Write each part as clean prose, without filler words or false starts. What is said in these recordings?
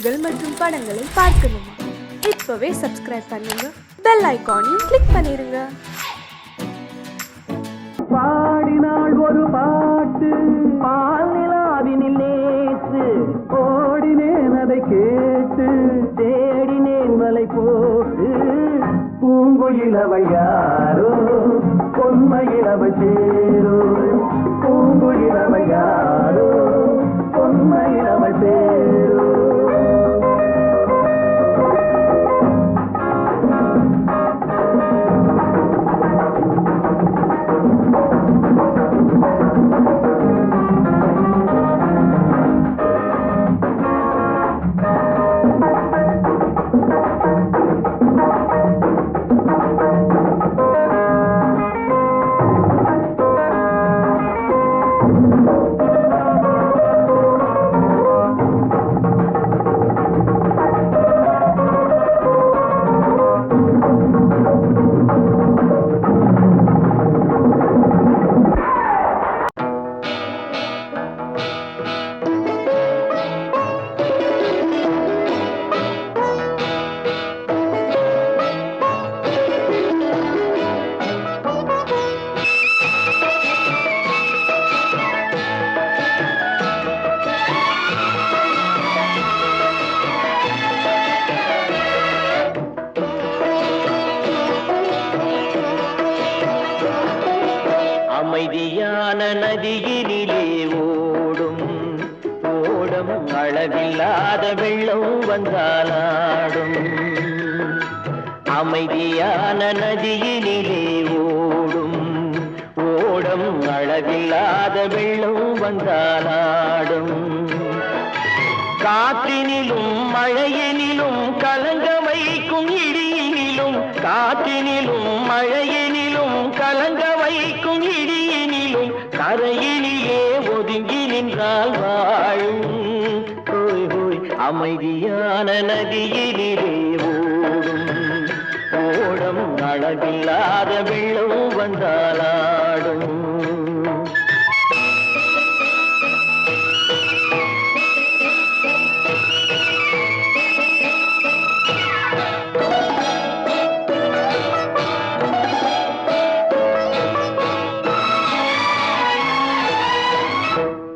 செய்திகள் மற்றும் படங்களை பார்க்கணுமா? இப்பவே சப்ஸ்கிரைப் பண்ணுங்க, பெல் ஐகானையும் கிளிக் பண்ணிருங்க. பாடினாள் ஒரு பாட்டு பால் நிலாவினில் நேற்று ஓடினேன் அதை கேட்டு தேடினேன் மலை போட்டு பூங்குயிலவை யாரோ பொன்மையிலவை சேரோ பூங்குயிலவை யாரோ பொன்மையிலவை சேரோ அமைதியான நதியினிலே ஓடும் ஓடம் அளவில்லாத வெள்ளம் வந்தாலாடும் அமைதியான நதியினிலே ஓடும் ஓடம் அளவில்லாத வெள்ளம் வந்தாலாடும் காற்றினிலும் மழையினிலும் கலங்க வைக்கும் இடியினிலும் காற்றினிலும் மழையினிலும் கலங்க வைக்கும் இடியினிலும் கரையினிலே ஒதுங்கி நின்றால் வாழும் ஹோய் ஹோய் அமைதியான நதியினிலே ஓடும் ஓடம் அளவில்லாத வெள்ளம் வந்தாலாடும்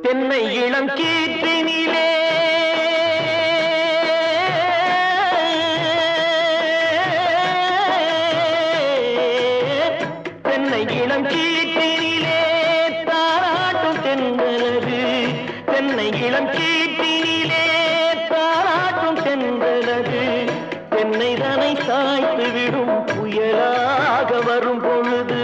தென்னை இளம் கீற்றினிலே தென்னை இளம் கீற்றினிலே தாராட்டும் தென்றலது தென்னை இளம் கீற்றினிலே தாராட்டும் தென்றலது தென்னை தனை சாய்த்து விடும் புயலாக வரும் பொழுது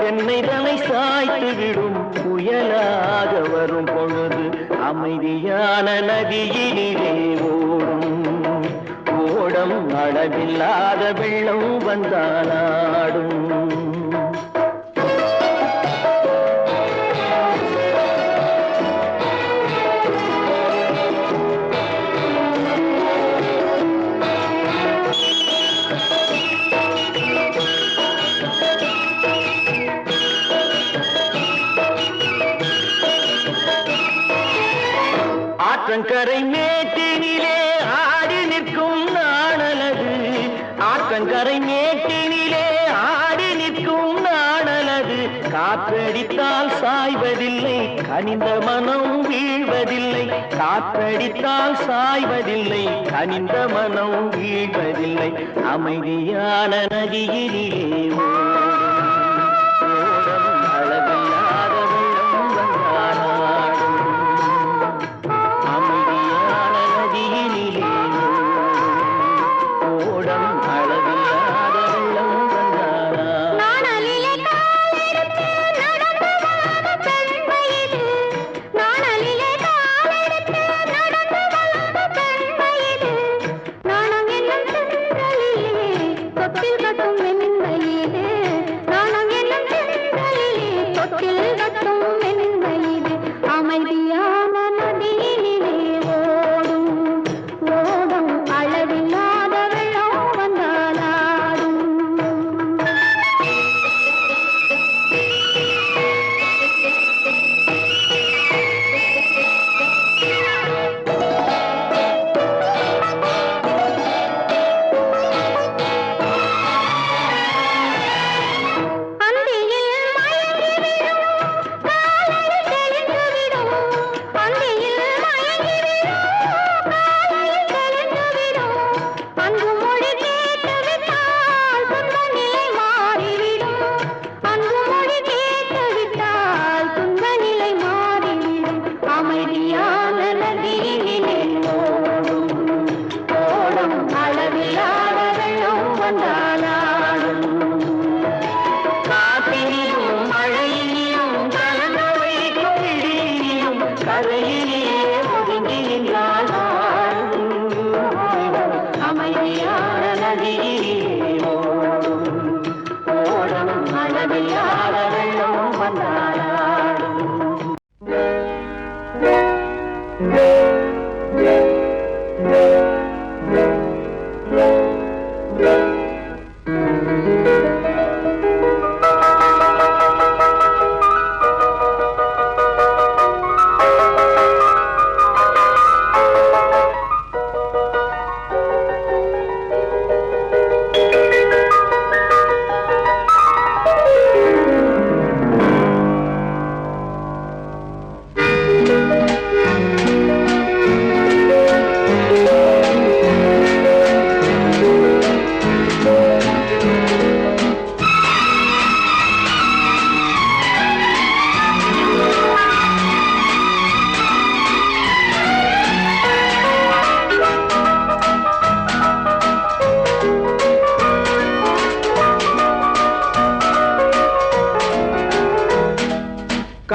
தென்னை தனை சாய்த்து விடும் புயலாக வரும் பொழுது அமைதியான நதியினிலே ஓடும் ஓடம் அளவில்லாத வெள்ளம் வந்தாலாடும் ஆற்றங்கரை மேட்டினிலே ஆடி நிற்கும் நாணலது ஆற்றங்கரை மேட்டினிலே ஆடி நிற்கும் நாணலது காற்றடித்தால் சாய்வதில்லை கனிந்த மனம் வீழ்வதில்லை காற்றடித்தால் சாய்வதில்லை கனிந்த மனம் வீழ்வதில்லை அமைதியான நதியினிலே ஓடும் அளவில்லாத வெள்ளம் வந்தாலாடும் அமைதியான நதியினிலே ஓடம் அளவில்லாத வெள்ளம் வந்தாலாடும் நாணம் என்னும் சென்றலிலே தொட்டில் கட்டும் வெண்மையிலே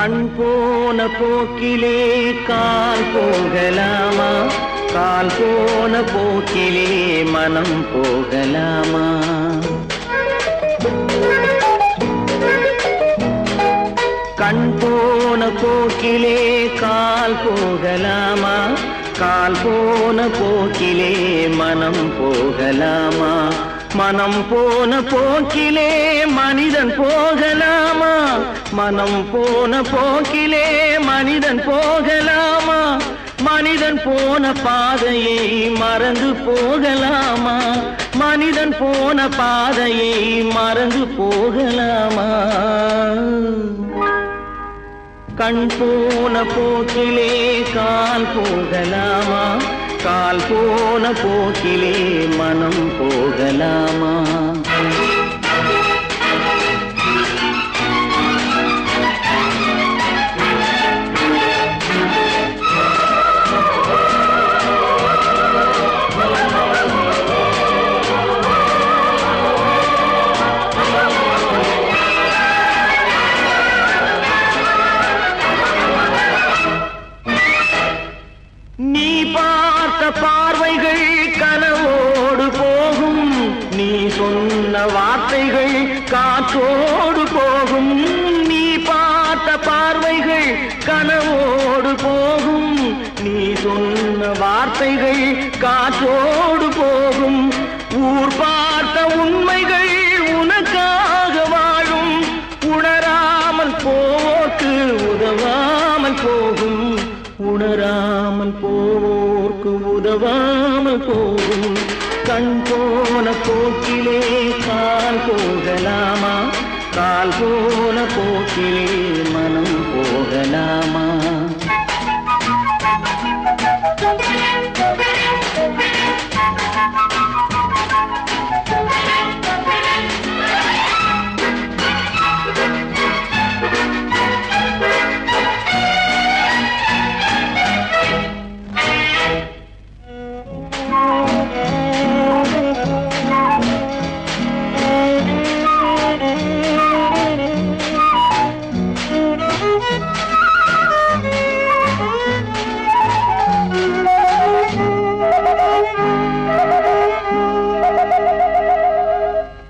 கண் போன போக்கிலே கால் போகலாமா, கால் போன போக்கிலே மனம் போகலாமா? கண் போன போக்கிலே கால் போகலாமா, கால் போன போக்கிலே மனம் போகலாமா? மனம் போன போக்கிலே மனிதன் போகலாமா, மனம் போன போக்கிலே மனிதன் போகலாமா? மனிதன் போன பாதையை மறந்து போகலாமா, மனிதன் போன பாதையை மறந்து போகலாமா? கண் போன போக்கிலே கால் போகலாமா, கால் போன போக்கிலே மனம் போகலாமா? நீ பார்த்த பார்வைகள் கனவோடு போகும், நீ சொன்ன வார்த்தைகள் காற்றோடு போகும். நீ பார்த்த பார்வைகள் கனவோடு போகும், நீ சொன்ன வார்த்தைகள் காற்றோடு போகும். ஊர் பார்த்த உண்மைகள் உனக்காக வாழும், உணராமல் போக்கு உதவாமல் போகும், உணராமல் போவோர்க்கு உதவாமல் போகும். கண் போன போக்கிலே கால் போகலாமா, கால் போன போக்கிலே மனம் போகலாமா?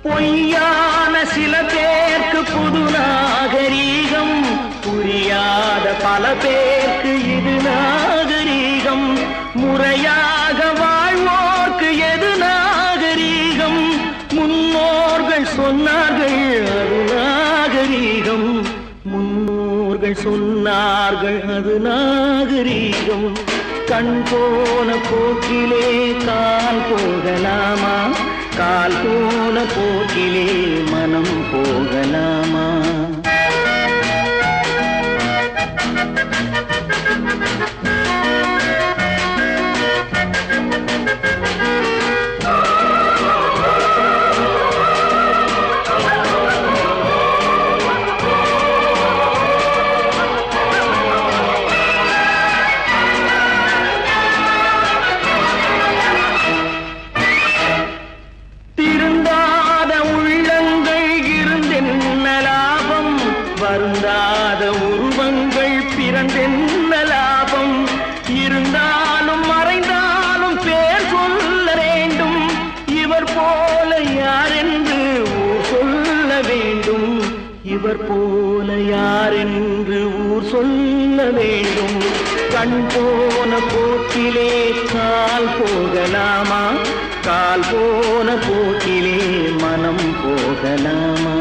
பொய்யான சில பேருக்கு புது நாகரீகம், புரியாத பல பேருக்கு இது நாகரீகம். முறையாக வாழ்வோர்க்கு எது நாகரீகம்? முன்னோர்கள் சொன்னார்கள் அது நாகரீகம், முன்னோர்கள் சொன்னார்கள் அது நாகரீகம். கண் போன போக்கிலே கால் போகலாமா, கால் போன போக்கிலே மனம் போகலாமா? வருந்தாத உருவங்கள் பிறந்தென்ன லாபம்? இருந்தாலும் மறைந்தாலும் பேர் சொல்ல வேண்டும், இவர் போல யாரென்று ஊர் சொல்ல வேண்டும், இவர் போல யாரென்று ஊர் சொல்ல வேண்டும். கண் போன போக்கிலே கால் போகலாமா, கால் போன போக்கிலே மனம் போகலாமா?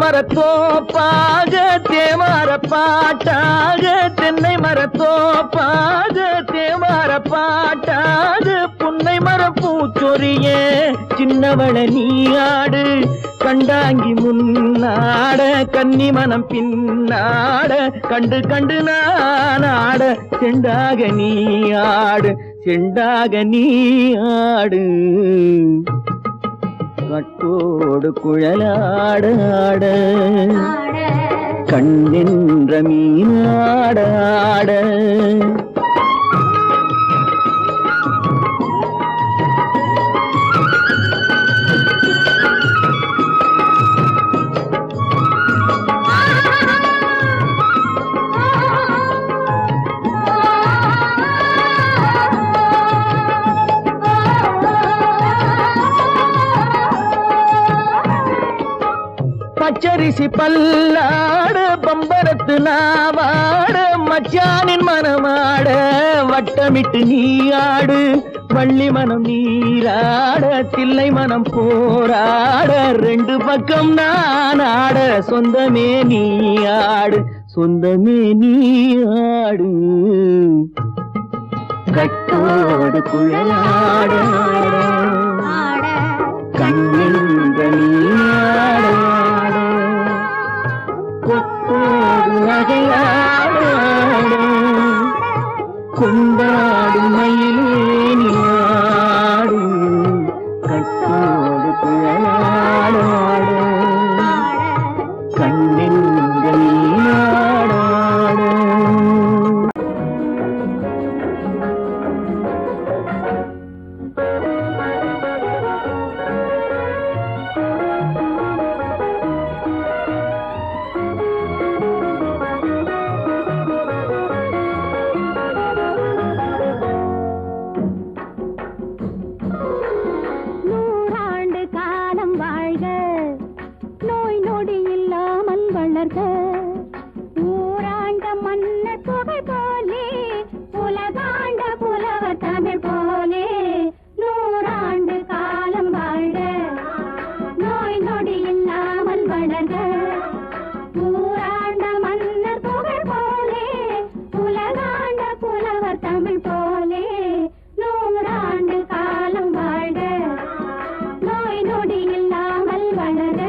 மரத்தோப்பாக தேவார பாட்டாக தென்னை மரத்தோப்பாக தேவார பாட்டாக புன்னை மரப்பூச்சொரிய சின்னவள நீயாடு கண்டாங்கி முன்னாட கன்னி மனம் பின்னாட கண்டு கண்டு நானாட செண்டாக நீயாடு செண்டாக நீயாடு கட்டோடு குழலாடாட கண்ணென்ற மீனாடாட பச்சரிசி பல்லாட பம்பரத்து நாவாட மச்சானின் மனமாட வட்டமிட்டு நீயாடு வள்ளி மனம் நீராட தில்லை மனம் போராட ரெண்டு பக்கம் நானாட சொந்தமே நீயாடு சொந்தமே நீயாடு கட்டோடு குழலாட கண்ணென்ற நீயாட கொண்டாடு மயிலேனியாடு கட்டோடு குழலாடாடு கண்ணென்ற நீயாடாடு ஊராண்ட மன்னர் புகழ் போலே உலகாண்ட புலவர் தமிழ் போலே நூறாண்டு காலம் வாழ்க நோய் நொடி இல்லாமல் வளர்க ஊராண்ட மன்னர் புகழ் போலே உலகாண்ட புலவர் தமிழ் போலே நூறாண்டு காலம் வாழ்க நோய் நொடி இல்லாமல் வளர்க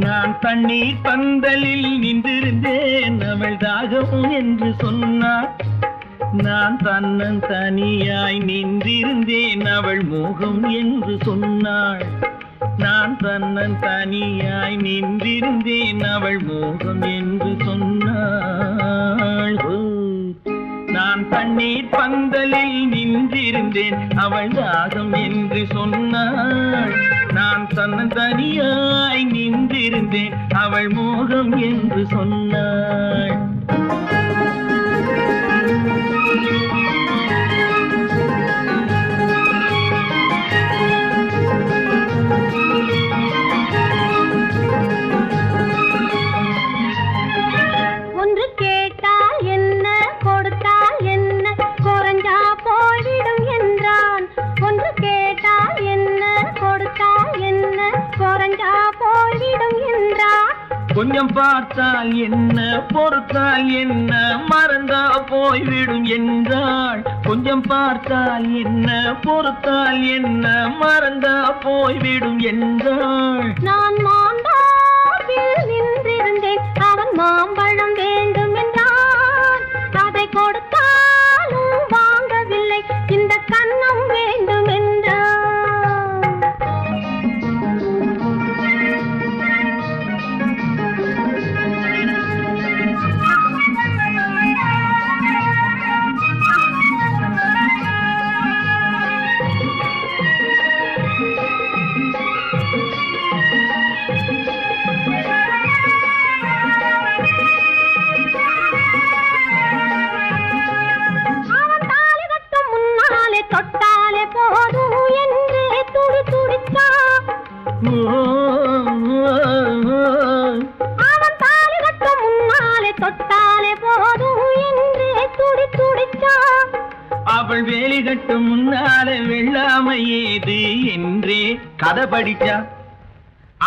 நான் தண்ணீர் பந்தலில் நின்றிருந்தேன் அவள் தாகம் என்று சொன்னாள். நான் தன்னன் தனியாய் நின்றிருந்தேன் அவள் மோகம் என்று சொன்னாள். நான் தன்னன் தனியாய் நின்றிருந்தேன் அவள் மோகம் என்று சொன்னாள். நான் தண்ணீர் பந்தலில் நின்றிருந்தேன் அவள் தாகம் என்று சொன்னாள். நான் தன்னன் தனியாய் நின்றிருந்தேன் அவள் மோகம் என்று சொன்னாள். ஒன்று கேட்டால் என்ன கொடுத்தால் என்ன குறைஞ்சா போய்விடும் என்றான். ஒன்று கேட்டால் என்ன கொடுத்தால் என்ன குறைஞ்சா போய்விடும் என்றான். கொஞ்சம் பார்த்தால் என்ன பொறுத்தால் என்ன மறந்தா போய்விடும் என்றாள். கொஞ்சம் பார்த்தால் என்ன பொறுத்தால் என்ன மறந்தா போய்விடும் என்றாள். நான் மாந்தாவில் நின்றிருந்தேன் அவன் மாம்பழம் வேண்டும் என்றான். அதை கொடுத்தாலும் வாங்கவில்லை இந்த கன்னம் வேண்டும் என்றான். தொட்டாலே போதும் என்றே துடி துடிச்சான். அவன் தாலி கட்டும் முன்னாலே தொட்டாலே போதும் என்றே துடி துடிச்சான். அவள் வேலி கட்டும் முன்னாலே வெள்ளாமை ஏது என்றே கதை படிச்சா.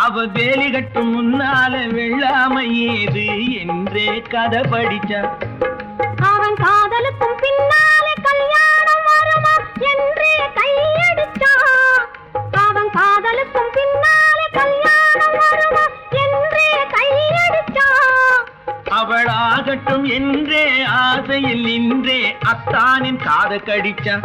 அவள் வேலி கட்டும் முன்னாலே வெள்ளாமை ஏது என்றே கதை படிச்சா. அவன் காதலுக்கும் பின்னாலே கல்யாணம் வருமா என்றே கையடிச்சான். அவன் காதலுக்கும் பின்னாலே கல்யாணம் வருமா என்றே கையடிச்சான். அவள் ஆகட்டும் என்றே ஆசையில் நின்றே அத்தானின் காத கடிச்சா.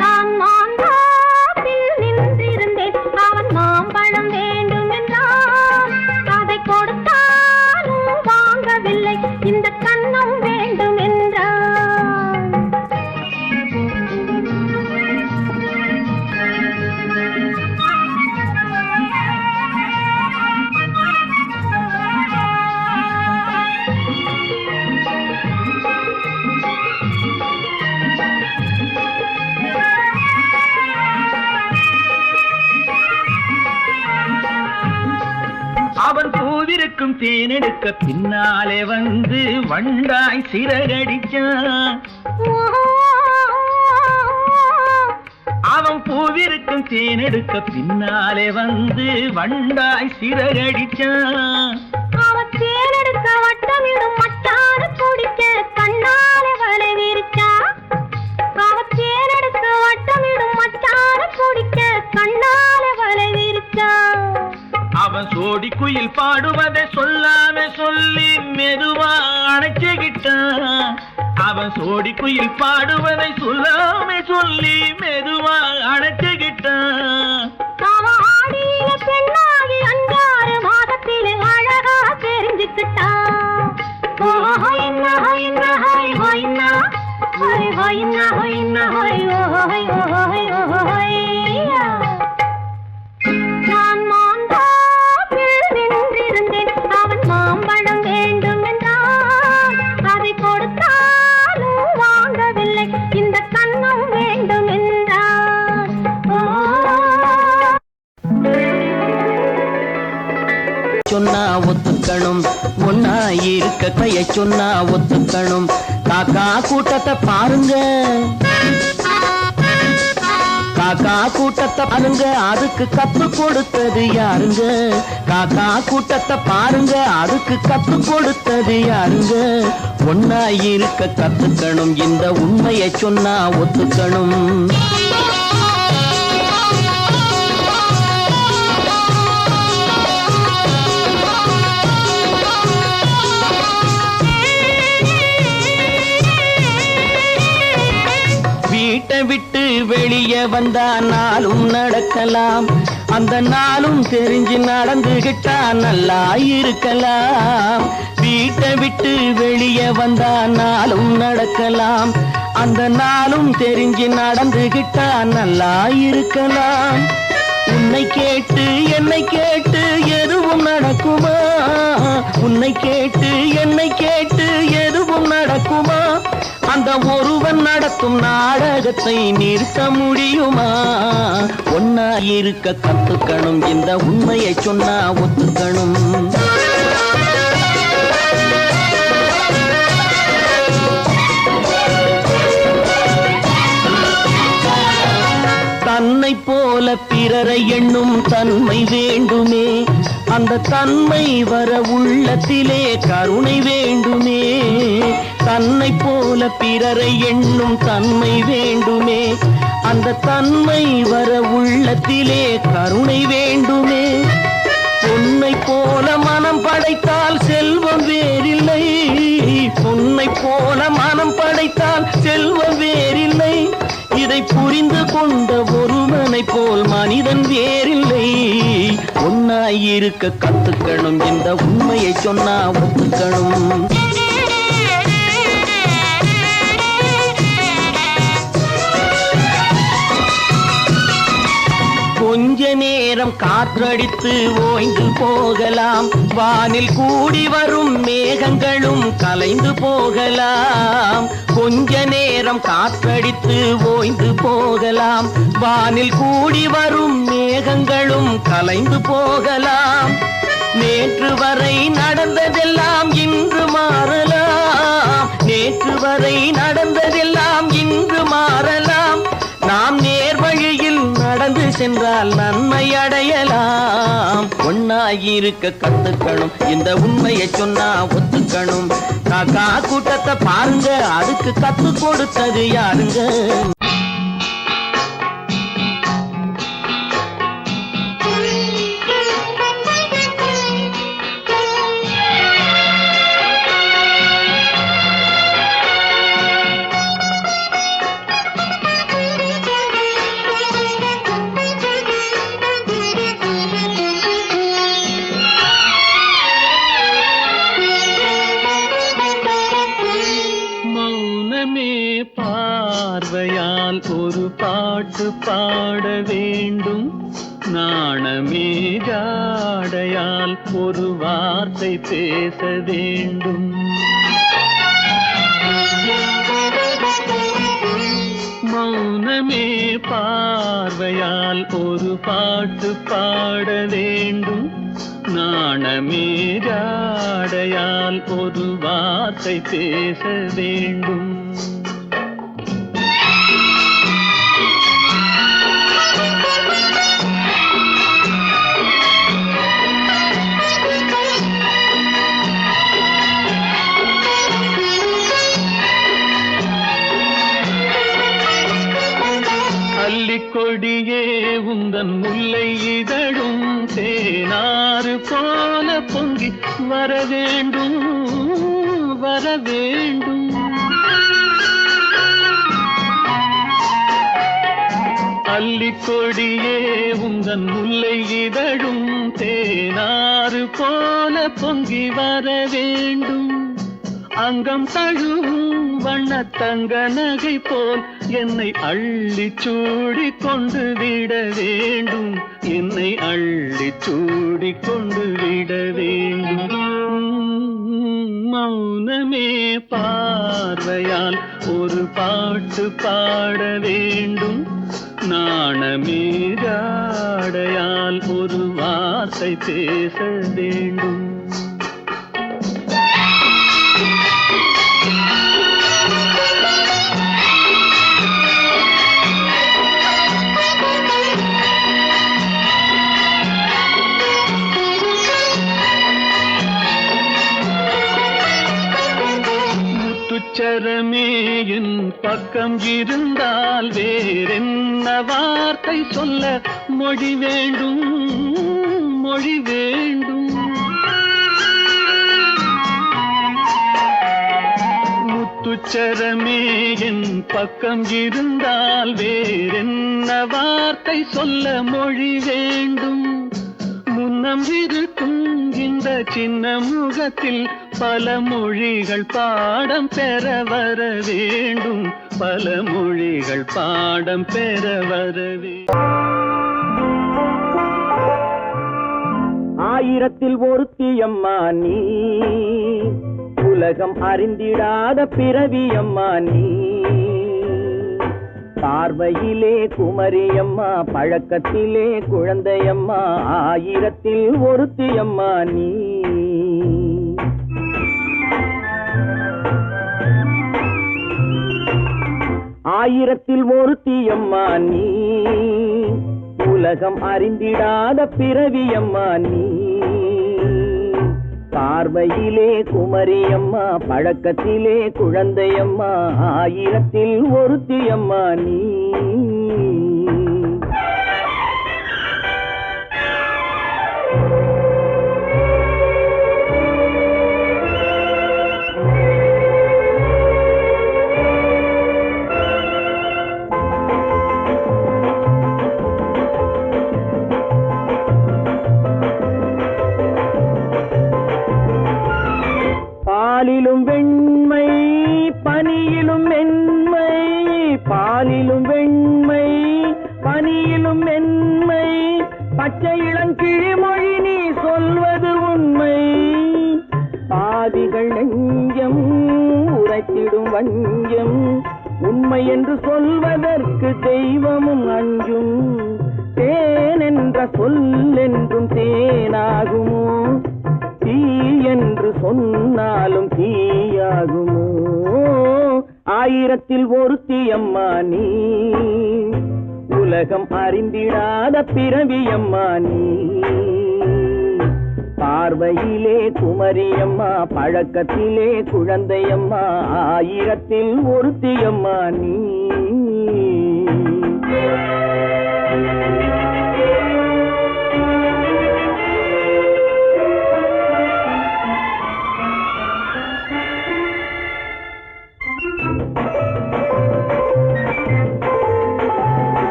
நான் மாந்தாப்பில் நின்றிருந்தேன் அவன் மாம்பழம் வேண்டும் என்றான். அதை கொடுத்தாலும் வாங்கவில்லை இந்த கன்னம் வேண்டும் என்றான். அவன் பூவிருக்கும் தேனெடுக்க பின்னாலே வந்து வண்டாய் சிறகடிச்சான். அவன் பூவிருக்கும் தேனெடுக்க பின்னாலே வந்து வண்டாய் சிறகடிச்சான். அவன் தேனெடுக்க வட்டமிடும் மட்டார குடிக்க கண்ணாலே வலை விரிச்சா. அவன் தேனெடுக்க வட்டமிடும் மட்டார குடிக்க கண்ணாலே வலை விரிச்சா. அவன் சோடி குயில் பாடுவதை சொல்லாம சொல்லி மெதுவா அணைச்சுக்கிட்டான். அவன் சோடி குயில் பாடுவதை சொல்லாம சொல்லி மெதுவா அணைச்சுக்கிட்டான். அவன் ஆடியில பெண்ணாகி 5-6 மாதத்திலே அழகா தெரிஞ்சுக்கிட்டான். நான் மாந்தாப்பில் நின்றிருந்தேன் அவன் மாம்பழம் வேண்டும் என்றான். அதை கொடுத்தாலும் வாங்கவில்லை இந்த கன்னம் வேண்டும் என்றான். சொன்னா ஒத்துக்கணும், ஒன்னா இருக்க கைய சொன்னா ஒத்துக்கணும். காக்கா கூட்டத்தை பாருங்க, காக்கா கூட்டத்தை பாருங்க அதுக்கு கத்து கொடுத்தது யாருங்க? காக்கா கூட்டத்தை பாருங்க அதுக்கு கத்து கொடுத்தது யாருங்க? ஒன்னா இருக்க கத்துக்கணும், இந்த உண்மையை சொன்னா ஒத்துக்கணும். வீட்டை விட்டு வெளியே வந்தா நாளும் நடக்கலாம், அந்த நாளும் தெரிஞ்சு நடந்துகிட்டா நல்லா இருக்கலாம். வீட்டை விட்டு வெளியே வந்தா நாளும் நடக்கலாம், அந்த நாளும் தெரிஞ்சு நடந்துகிட்டா நல்லா இருக்கலாம். உன்னை கேட்டு என்னை கேட்டு எதுவும் நடக்குமா? உன்னை கேட்டு என்னை கேட்டு எதுவும் நடக்குமா? அந்த ஒருவன் நடத்தும் நாடகத்தை நிறுத்த முடியுமா? ஒன்னா இருக்க கத்துக்கணும், இந்த உண்மையை சொன்னா ஒத்துக்கணும். தன்னை போல பிறரை எண்ணும் தன்மை வேண்டுமே, அந்த தன்மை வர உள்ளத்திலே கருணை வேண்டுமே. தன்னை போல பிறரை எண்ணும் தன்மை வேண்டுமே, அந்த தன்மை வர உள்ளத்திலே கருணை வேண்டுமே. பொன்னை போல மனம் படைத்தால் செல்வம் வேறில்லை, பொன்னை போல மனம் படைத்தால் செல்வம் வேறில்லை. இதை புரிந்து கொண்ட ஒருவனை போல் மனிதன் வேறில்லை. ஒன்னாய் இருக்க கத்துக்கணும், இந்த உண்மையை சொன்னா ஒத்துக்கணும். கொஞ்ச நேரம் காற்றடித்து ஓய்ந்து போகலாம், வானில் கூடி வரும் மேகங்களும் கலைந்து போகலாம். கொஞ்ச நேரம் காற்றடித்து ஓய்ந்து போகலாம், வானில் கூடி வரும் மேகங்களும் கலைந்து போகலாம். நேற்று வரை நடந்ததெல்லாம் இன்று மாறலாம், நேற்று வரை நடந்ததெல்லாம் இன்று மாறலாம். நாம் நேர் வழியில் நடந்து சென்றால் நன்மை அடையலாம். ஒன்னாயிருக்க கத்துக்கணும், இந்த உண்மையை சொன்னா ஒத்துக்கணும். காக்கா கூட்டத்தை பாருங்க அதுக்கு கத்து கொடுத்தது யாருங்க? பார்வையால் ஒரு பாட்டு பாட வேண்டும், நாணமே ஜாடையால் ஒரு வார்த்தை பேச வேண்டும். மௌனமே பார்வையால் ஒரு பாட்டு பாட வேண்டும், நாணமே ஜாடையால் ஒரு வார்த்தை பேச வேண்டும். கொடியே உந்தன் முல்லை இதழும் தேனாறு போல பொங்கி வர வேண்டும், வர வேண்டும். அல்லிக்கொடியே உந்தன் முல்லை இதழும் தேனாறு போல பொங்கி வர வேண்டும். அங்கம் தழுவும் வண்ணத்தங்க நகை போல் என்னை அள்ளி சூடி கொண்டு விட வேண்டும், என்னை அள்ளி சூடி கொண்டு விட வேண்டும். மௌனமே பார்வையால் ஒரு பாட்டு பாட வேண்டும், நாணமே ஜாடையால் ஒரு வார்த்தை பேச வேண்டும். பக்கம் இருந்தால் வேறென்ன வார்த்தை சொல்ல மொழி வேண்டும் மொழி வேண்டும். முத்துச்சரமே என் பக்கம் இருந்தால் வேறென்ன வார்த்தை சொல்ல மொழி வேண்டும். முன்னம் இருக்கும் இந்த சின்ன முகத்தில் பல மொழிகள் பாடம் பெற வர வேண்டும். பல மொழிகள் பாடம் பெற வரவே. ஆயிரத்தில் ஒருத்தி அம்மா நீ, உலகம் அறிந்திடாத பிறவி அம்மா நீ. பார்வையிலே குமரியம்மா, பழக்கத்திலே குழந்தையம்மா, ஆயிரத்தில் ஒருத்தி அம்மா நீ. ஆயிரத்தில் ஒருத்தி அம்மா நீ, உலகம் அறிந்திடாத பிறவி அம்மா நீ. பார்வையிலே குமரியம்மா, பழக்கத்திலே குழந்தையம்மா, ஆயிரத்தில் ஒருத்தி அம்மா நீ. பாலிலும் வெண்மை பனியிலும் மென்மை, பாலிலும் வெண்மை பனியிலும் மென்மை, பச்சை இளங்கிழிமொழி நீ சொல்வது உண்மை. பாதிகள் நெஞ்சம் உரைத்திடும் வஞ்சம், உண்மை என்று சொல்வதற்கு தெய்வமும் அஞ்சும். தேன் என்ற சொல் என்றும் தேனாகுமோ, தீ என்று சொன்னாலும் தீயாகுமோ. ஆயிரத்தில் ஒருத்தி அம்மா நீ, உலகம் அறிந்திடாத பிறவி அம்மா நீ. பார்வையிலே குமரியம்மா, பழக்கத்திலே குழந்தையம்மா, ஆயிரத்தில் ஒருத்தி அம்மா நீ.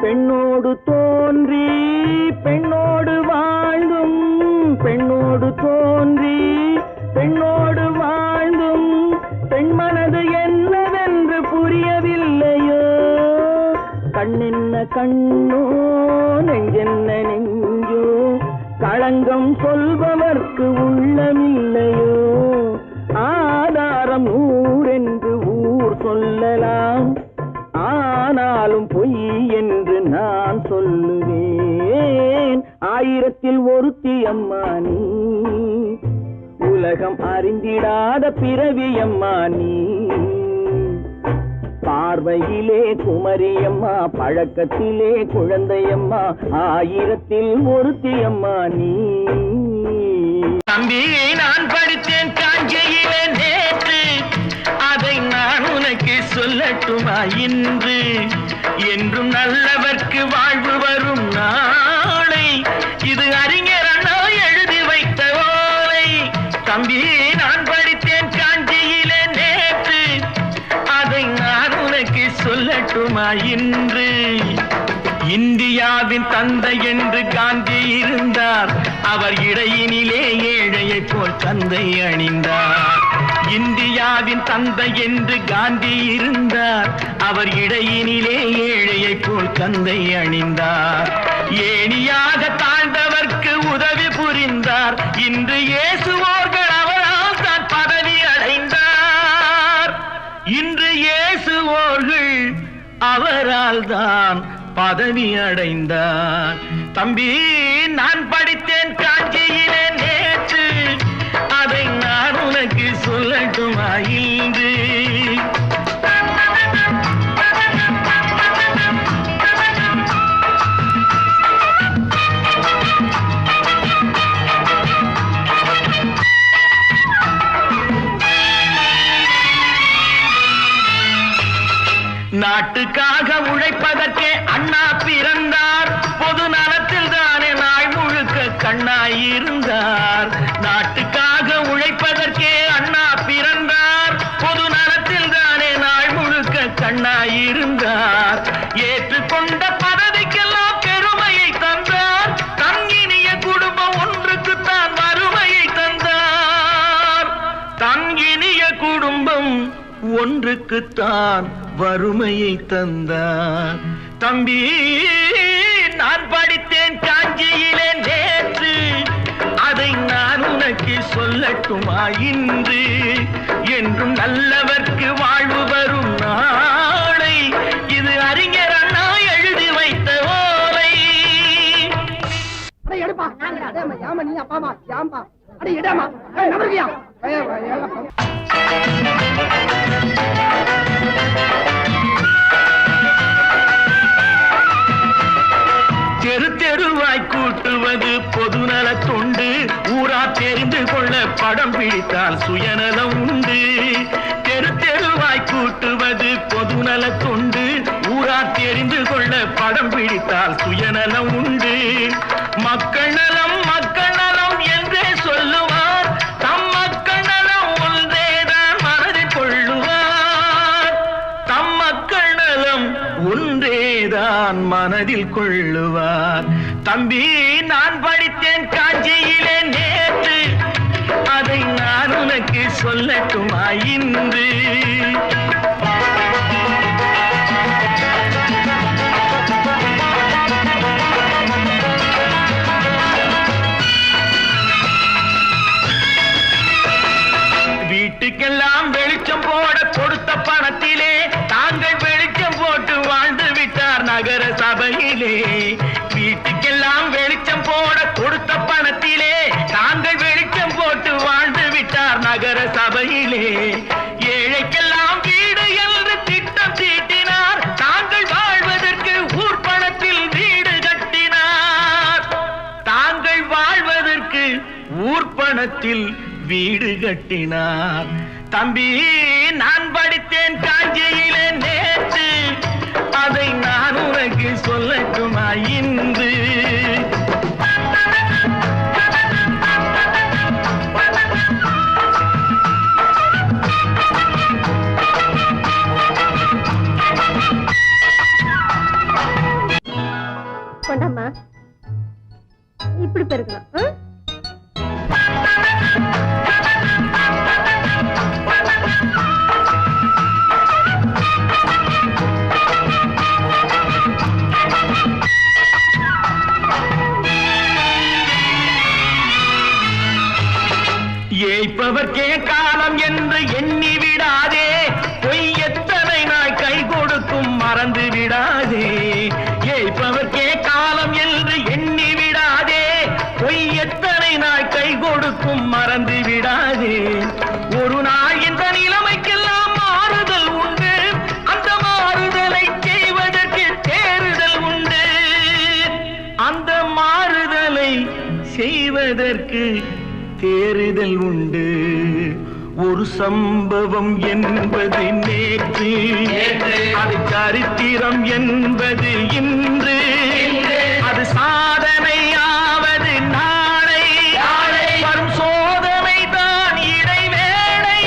பெண்ணோடு தோன்றி பெண்ணோடு வாழ்ந்தும், பெண்ணோடு தோன்றி பெண்ணோடு வாழ்ந்தும், பெண் மனது என்னவென்று புரியவில்லையோ. கண்ணென்ன கண்ணோ, நெஞ்சென்ன நெஞ்சோ, களங்கம் சொல்பவர்க்கு உள்ளமில்லையோ. ஆதாரம் ஊரென்று ஊர் சொல்லலாம், ஆனாலும் பொய் என்று நான் சொல்லுவேன். ஆயிரத்தில் ஒருத்தி அம்மா நீ, உலகம் அறிந்திடாத பிறவி அம்மா நீ. பார்வையிலே குமரியம்மா, பழக்கத்திலே குழந்தையம்மா, ஆயிரத்தில் ஒருத்தி அம்மா நீ. தம்பி நான் படித்தேன் காஞ்சியிலே நேற்று, அதை நான் உனக்கு சொல்லட்டுமா இன்று. என்றும் நல்லவர்க்கு வாழ்வு வரும் நாளை, இது அறிஞர் அண்ணா எழுதி வைத்த ஓலை. தம்பி நான் படித்தேன் காஞ்சியிலே நேற்று, அதை நான் உனக்கு சொல்லட்டுமா இன்று. இந்தியாவின் தந்தை என்று காந்தி இருந்தார், அவர் இடையினிலே ஏழையை போல் தந்தை அணிந்தார். இந்தியாவின் தந்தை என்று காந்தி இருந்தார், அவர் இடையினிலே ஏழையை போல் தந்தை அணிந்தார். ஏணியாக தாழ்ந்தவர்க்கு உதவி புரிந்தார், இன்று இயேசுவோர்கள் அவரால் தான் பதவி அடைந்தார். இன்று இயேசுவோர்கள் அவரால் தான் பதவி அடைந்தார். தம்பி நான் படித்தேன் காஞ்சியிலே நேற்று, அதை நான் உனக்கு சொல்லட்டுமா இன்று. நாட்டுக்காக உழைப்பதற்கே அண்ணா பிறந்தார். பொது நலத்தில் தானே நாள் முழுக்க கண்ணாயிருந்தார். நாட்டுக்காக உழைப்பதற்கே அண்ணா பிறந்தார். பொது நலத்தில் தானே நாள் முழுக்க கண்ணாயிருந்தார். ஏற்றுக்கொண்ட பதவிக்கெல்லாம் பெருமையை தந்தார். தங்கினிய குடும்பம் ஒன்றுக்குத்தான் வறுமையை தந்தார். தங்கினிய குடும்பம் ஒன்றுக்குத்தான் வறுமையை தந்தார். தம்பி, நான் படித்தேன் காஞ்சியிலே நேற்று, அதை நான் உனக்கு சொல்லட்டுமா இன்று? என்றும் நல்லவர்க்கு வாழ்வு வரும் நாளை, இது அறிஞர் அண்ணா எழுதி வைத்த ஓலை. தெரு தெருவாய் கூட்டுவது பொதுநல தொண்டு. ஊரா தெரிந்து கொள்ள படம் பிடித்தால் சுயநலம் உண்டு. தெரு தெருவாய் கூட்டுவது பொதுநல தொண்டு. ஊரா தெரிந்து கொள்ள படம் பிடித்தால் சுயநலம் உண்டு. மக்கள் நலம் மக்கள் நலம் என்றே சொல்லுவார். தம் மக்கள் நலம் ஒன்றேதான் மனதில் கொள்ளுவார். தம் மக்கள் நலம் ஒன்றேதான் மனதில் கொள்ளுவார். தம்பி, நான் படித்தேன் காஞ்சியிலே நேற்று, அதை நான் உனக்கு சொல்லட்டுமா இன்று? வீட்டுக்கெல்லாம் வெளிச்சம் போட கொடுத்த பணத்திலே தாங்கள் வெளிச்சம் போட்டு வாழ்ந்து விட்டார் நகர சபையிலே. வீட்டுக்கெல்லாம் வெளிச்சம் போட கொடுத்த பணத்திலே தாங்கள் வெளிச்சம் போட்டு வாழ்ந்து விட்டார் நகர சபையிலே. ஏழைக்கெல்லாம் வீடு என்று திட்டம் தீட்டினார். தாங்கள் வாழ்வதற்கு ஊர் பணத்தில் வீடு கட்டினார். தாங்கள் வாழ்வதற்கு ஊர் பணத்தில் வீடு கட்டினார். தம்பி, நான் படித்தேன் காஞ்சியிலே நேற்று, அதை நான் உனக்கு சொல்லட்டுமா இன்று? கொண்டாம்மா, இப்படி பெருக்கலாம். ஏய்ப்பவர்க்கே காலம் என்று எண்ணி விடாதே. பொய் எத்தனை நாள் கை கொடுக்கும் மறந்து விடாதே. ஏய்ப்பவர்க்கே காலம் என்று எண்ணி விடாதே. பொய் எத்தனை நாள் கை கொடுக்கும் மறந்து விடாதே. ஒரு நாள் இந்த நிலைமைக்கெல்லாம் மாறுதல் உண்டு. அந்த மாறுதலை செய்வதற்கு தேறுதல் உண்டு. அந்த மாறுதலை செய்வதற்கு தேறுதல் உண்டு. ஒரு சம்பவம் என்பது நேற்று, அது சரித்திரம் என்பது இன்று. அது சாதனையாவது நாளை, வரும் சோதனை தான் இடைவேளை.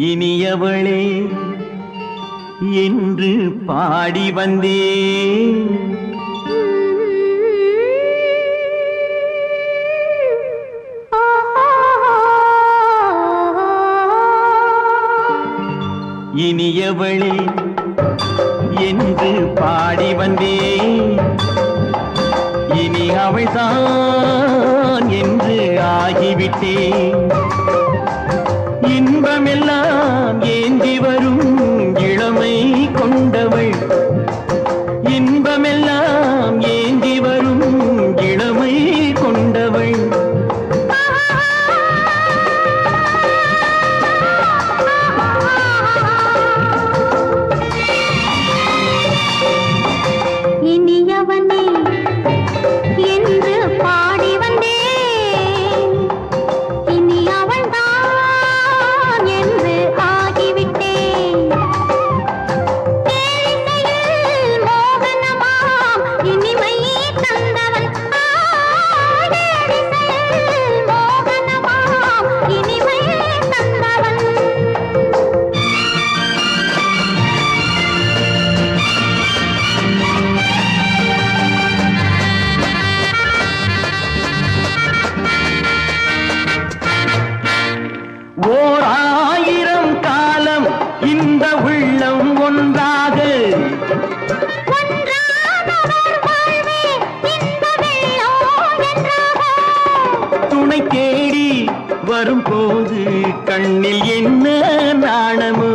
இனியவளே என்று பாடி வந்தேன். இனியவளே என்று பாடி வந்தேன். இனி இனி அவள்தான் என்று ஆகிவிட்டேன். இன்பமெல்லாம் ஏந்தி வரும் இளமை கொண்டவள், இன்பமெல்லாம் ஏந்தி வரும் இளமை கொண்டவள். இனியவனே என்று பாடி வந்தேன், இனி அவள்தான் என்று ஆகிவிட்டேன். தேனிசையில் மோகனமாம் இனிமை தந்தவன், தேனிசையில் மோகனமாம் இனிமை தந்தவன். ஓர் ஆயிரம் காலம் இந்த உள்ளம் ஒன்றாக ஒன்றானவர் வாழ்வே இந்த வெள்ளம் என்றாக. துணை தேடி வரும்போது கண்ணில் என்ன நாணமோ,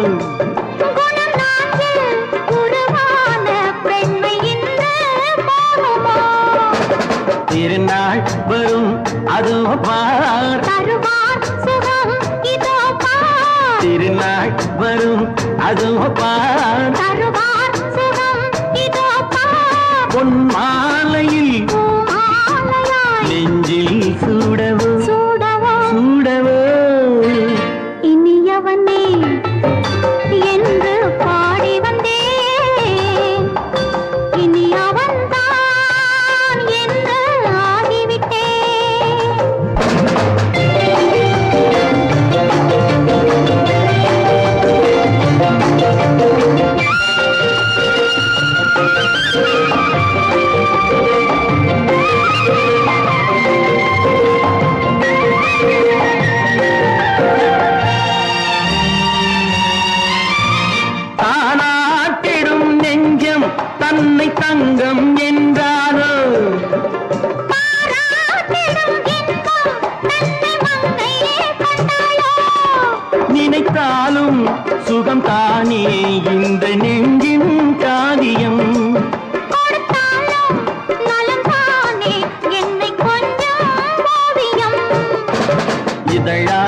குணம் நாட்டில் உருவான பெண்மை இந்த மோகமோ. திருநாள் வரும் அதோ பார், தருவார் சுகம் இதோ பார், திருநாள் வரும் அதோ பார். தருவார் சுகம் இதோ பார். பொன் மாலையில் பூமாலையாய் நெஞ்சில் சூடவோ சூடவோ. சூடவோ. இனியவனே என்று பாடி வந்தேன், இனி அவன்தான் என்று ஆகிவிட்டேன். தானாட்டிடும் நெஞ்சம் தன்னை தங்கம் என்றாரோ, பாராட்டிடும் இன்பம் தன்னை மங்கையே கண்டாளோ. நினைத்தாலும் சுகம் தானே இந்த நெஞ்சின் காரியம். கொடுத்தாலும் நலம் தானே என்னை கொஞ்சம் ஓவியம். இதழா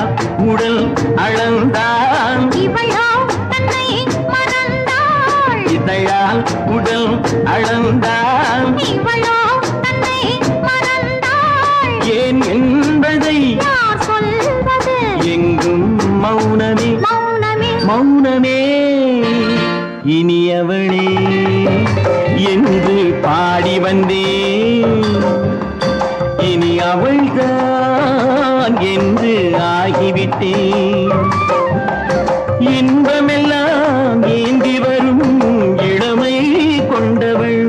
உடல் அளந்தான், இவளோ தன்னை மறந்தாள், இதழால் உடல் அளந்தான். இவளோ தன்னை மறந்தாள். ஏன் என்பதை யார் சொல்வது எங்கும் மௌனமே மௌனமே. மௌனமே. இனியவளே என்று பாடி வந்தேன், இனி அவள்தான் என்று ஆகிவிட்டேன். இன்பமெல்லாம் ஏந்தி வரும் இளமை கொண்டவள்.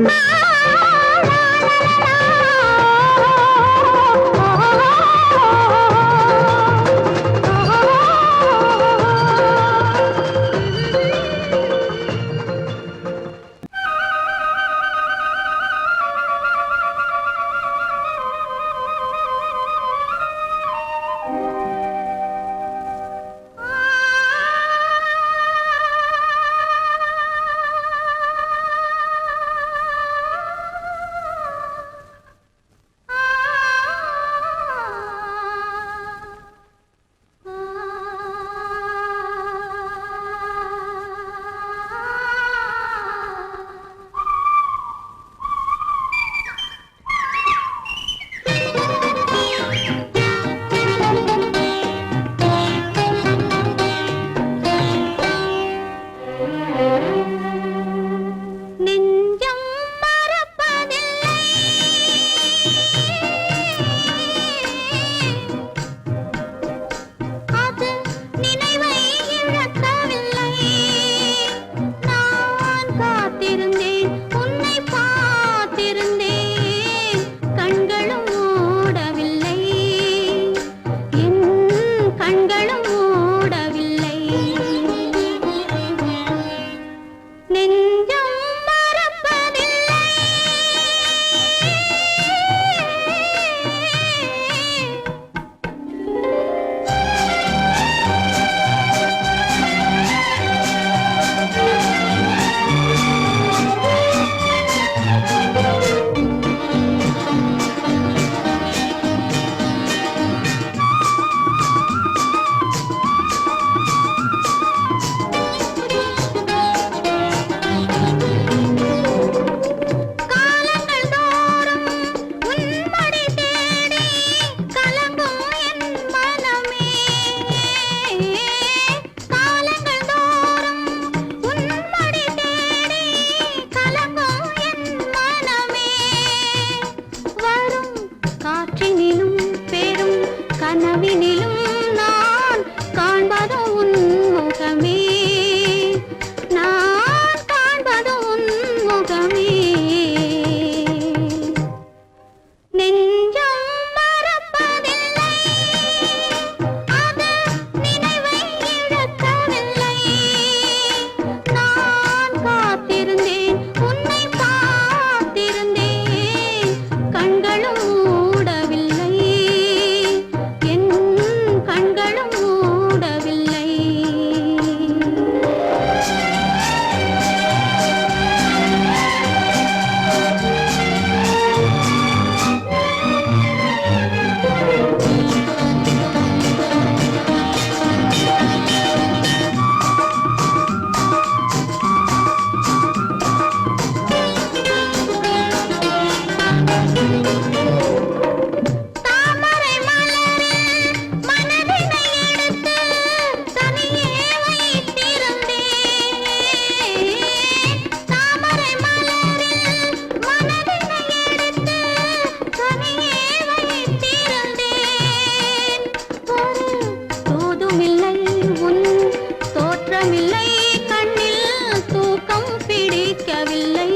தூக்கமில்லை கண்ணில் தூக்கம் பிடிக்கவில்லை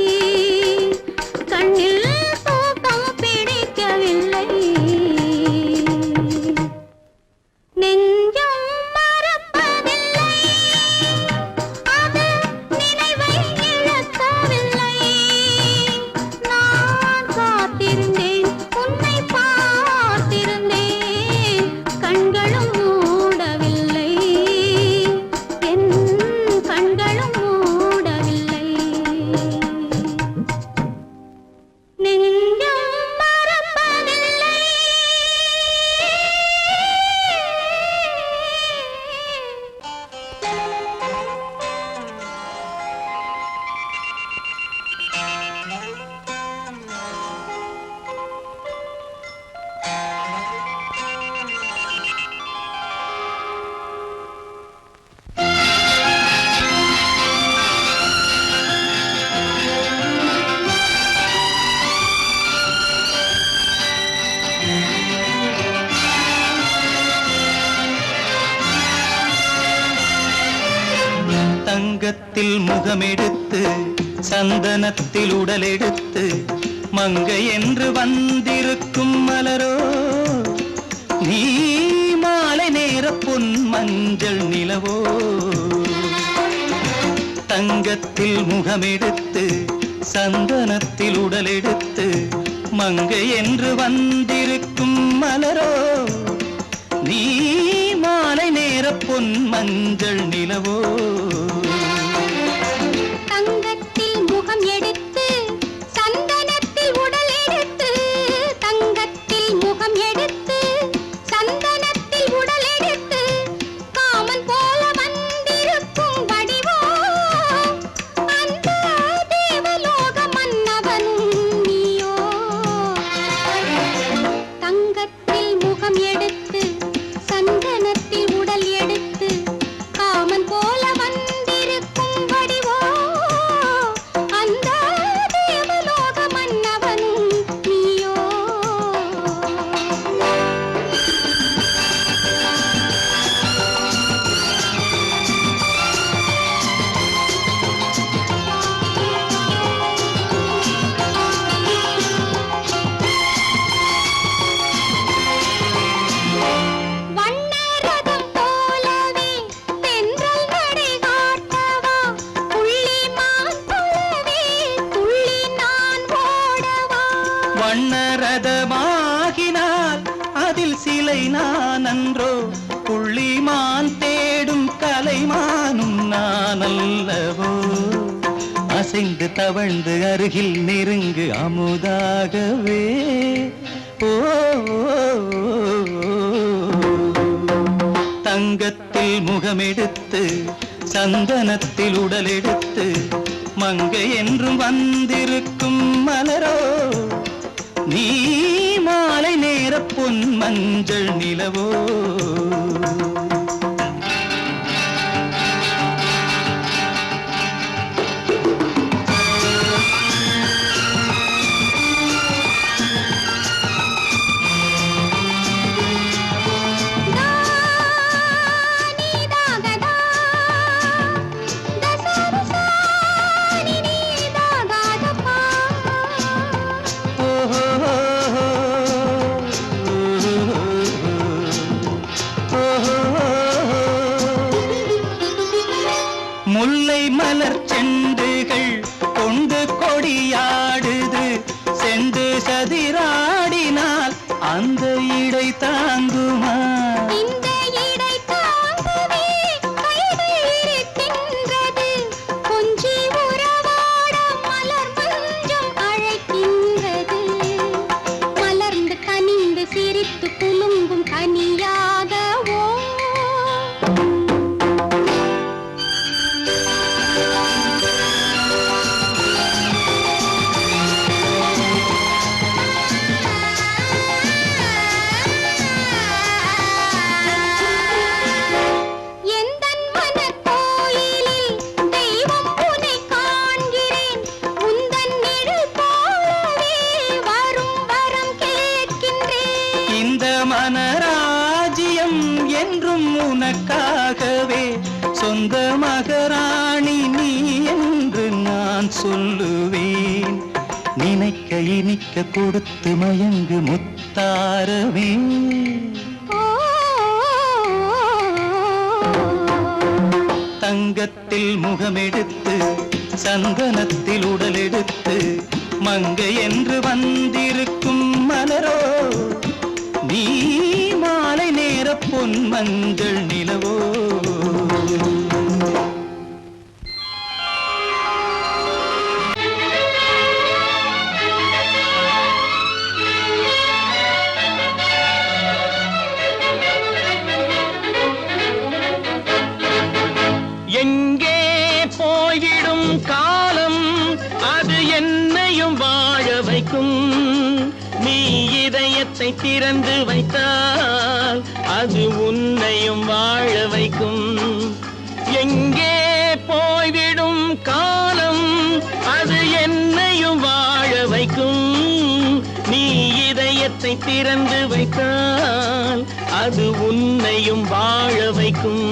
கண்ணில் தூக்கம் பிடிக்கவில்லை நெஞ்சம் மறப்பதில்லை அது நினைவை இழக்கவில்லை நான் காத்திருந்தேன் உன்னை பார்த்திருந்தேன் கண்களும் மூடவில்லை என் கண்களும் மூடவில்லை நெஞ்சம் மறப்பதில்லை தங்கத்தில் முகமெடுத்து சந்தனத்தில் உடலெடுத்து மங்கை என்று வந்திருக்கும் மலரோ நீ மாலை நேர பொன் மஞ்சள் நிலவோ தங்கத்தில் முகமெடுத்து சந்தனத்தில் உடலெடுத்து மங்கை என்று வந்திருக்கும் மலரோ நீ மாலை நேர பொன் மஞ்சள் நிலவோ தங்கத்தில் முகம் எடுத்து சந்தனத்தில் உடல் எடுத்து தங்கத்தில் முகம் எடுத்து சந்தனத்தில் உடல் எடுத்து காமன் போல வந்திருக்கும் வடிவோ அந்த தேவலோக மன்னவனும் நீயோ தங்கத்தில் முகம் எடுத்து சந்தனத்தில் உடல் எடுத்து காமன் போல வந்திருக்கும் வடிவோ அந்த தேவலோக மன்னவனும் நீயோ வண்ணரதம் போலவே தென்றல் நடை காட்டவா புள்ளிமான் போலவே துள்ளி நான் ஓடவா வண்ணரதமாகினால் அதில் சிலை நான் அன்றோ புள்ளிமான் தேடும் கலைமானும் நான் அல்லவோ அசைந்து தவழ்ந்து அருகில் நெருங்கு அமுதாகவே ஓ தங்கத்தில் முகமெடுத்து சந்தனத்தில் உடலெடுத்து மங்கை என்றும் வந்திருக்கும் மலரோ நீ மாலை நேர பொன் மஞ்சள் நிலவோ முல்லை மலர் செண்டுகள் கொண்டு கொடியாடுது செண்டு சதிராடினால் அந்த இடை தாங்குமா இந்த இடை தாங்கவே கைகள் இருக்கின்றது கொஞ்சி உறவாட மலர் மஞ்சம் அழைக்கின்றது மலர்ந்து கனிந்து சிரித்து குலுங்கும் கனியாகவோ மகராணி நீ என்று நான் சொல்லுவேன். நினைக்க இனிக்க கொடுத்து மயங்கு முத்தாரவே. தங்கத்தில் முகமெடுத்து சந்தனத்தில் உடல் எடுத்து மங்கை என்று வந்திருக்கும் மலரோ, நீ மாலை நேர பொன் மஞ்சள் நிலவோ. எங்கே போய்விடும் காலம் அது என்னையும் வாழ வைக்கும். நீ இதயத்தை திறந்து வைத்தால் அது உன்னையும் வாழ வைக்கும். எங்கே போய்விடும் காலம் அது என்னையும் வாழ வைக்கும். நீ இதயத்தை திறந்து வைத்தால் அது உன்னையும் வாழ வைக்கும்.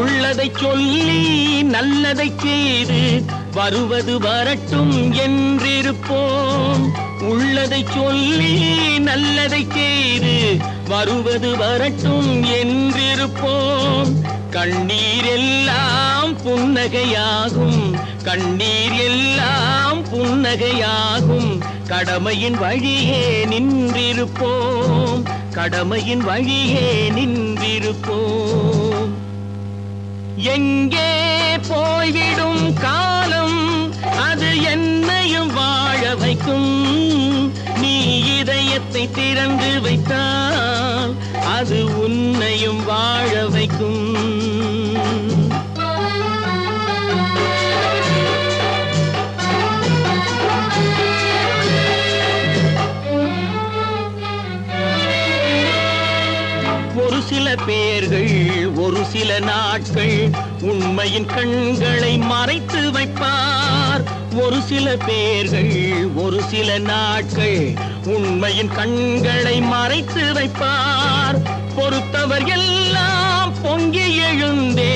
உள்ளதை சொல்லி நல்லதை செய்து வருவது வரட்டும் என்றிருப்போம். உள்ளதை சொல்லி நல்லதை செய்து வருவது வரட்டும் என்றிருப்போம். கண்ணீர் எல்லாம் புன்னகையாகும், கண்ணீர் எல்லாம் புன்னகையாகும். கடமையின் வழியே நின்றிருப்போம், கடமையின் வழியே நின்றிருப்போம். எங்கே போய்விடும் காலம் அது என்னையும் வாழ வைக்கும். நீ இதயத்தை திறந்து வைத்தால் அது உன்னையும் வாழ வைக்கும். ஒரு சில பேர்கள் ஒரு சில நாட்கள் உண்மையின் கண்களை மறைத்து வைப்பார். ஒரு சில பேர்கள் ஒரு சில நாட்கள் உண்மையின் கண்களை மறைத்து வைப்பார். பொறுத்தவர் எல்லாம் பொங்கி எழுந்தே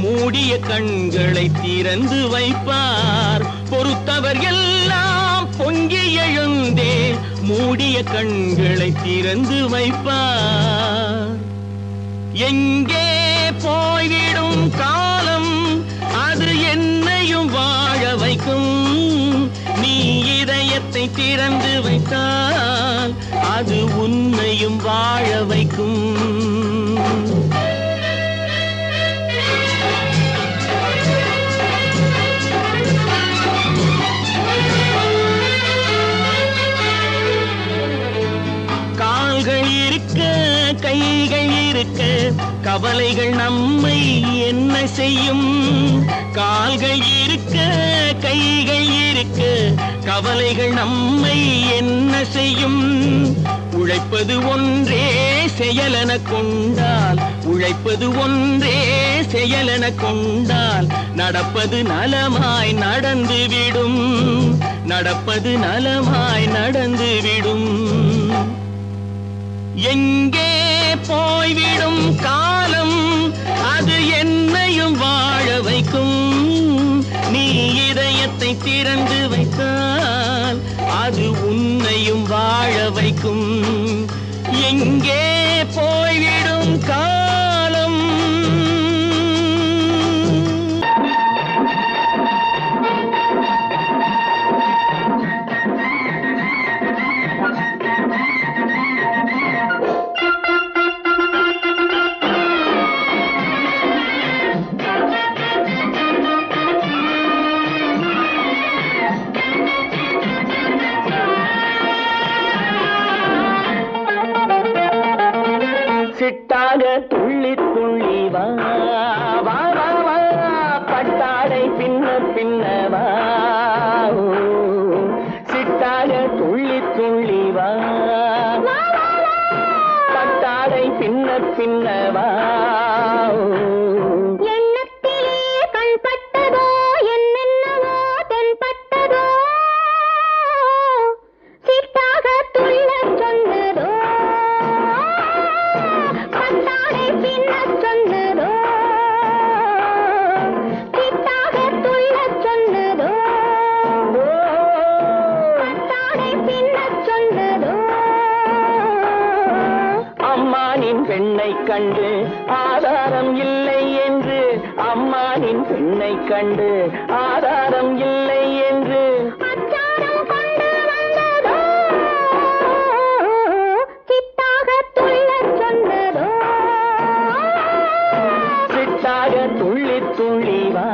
மூடிய கண்களை திறந்து வைப்பார். பொறுத்தவர் எல்லாம் பொங்கி எழுந்தே மூடிய கண்களை திறந்து வைப்பார். எங்கே போய்விடும் காலம் அது என்னையும் வாழ வைக்கும். நீ இதயத்தை திறந்து வைத்தால் அது உன்னையும் வாழ வைக்கும். கால்கள் இருக்க கைகள் இருக்க கவலைகள் நம்மை என்ன செய்யும். கால்கள் இருக்க கைகள் இருக்க கவலைகள் நம்மை என்ன செய்யும். உழைப்பது ஒன்றே செயலென கொண்டால், உழைப்பது ஒன்றே செயலென கொண்டால் நடப்பது நலமாய் நடந்துவிடும், நடப்பது நலமாய் நடந்துவிடும். எங்கே போய்விடும் காலம் அது என்னையும் வாழ வைக்கும். நீ இதயத்தை திறந்து வைத்தால் அது உன்னையும் வாழ வைக்கும். எங்கே போய்விடும் காலம். சிட்டாக துள்ளி துள்ளி வா வா வா வா, பட்டாடை பின்ன பின்ன வா. சிட்டாக துள்ளி துள்ளி வா, பட்டாடை பின்ன பின்ன வா. எண்ணத்திலே கண்பட்டதோ என்னென்னவோ தென்பட்டதோ கண்டு ஆதாரம் இல்லை என்று அம்மானின் பெண்ணை கண்டு ஆதாரம் இல்லை என்று அச்சாரம் கொண்டு வந்ததோ சித்தாக துள்ளச் சொன்னதோ சித்தாக துள்ளி துள்ளி வா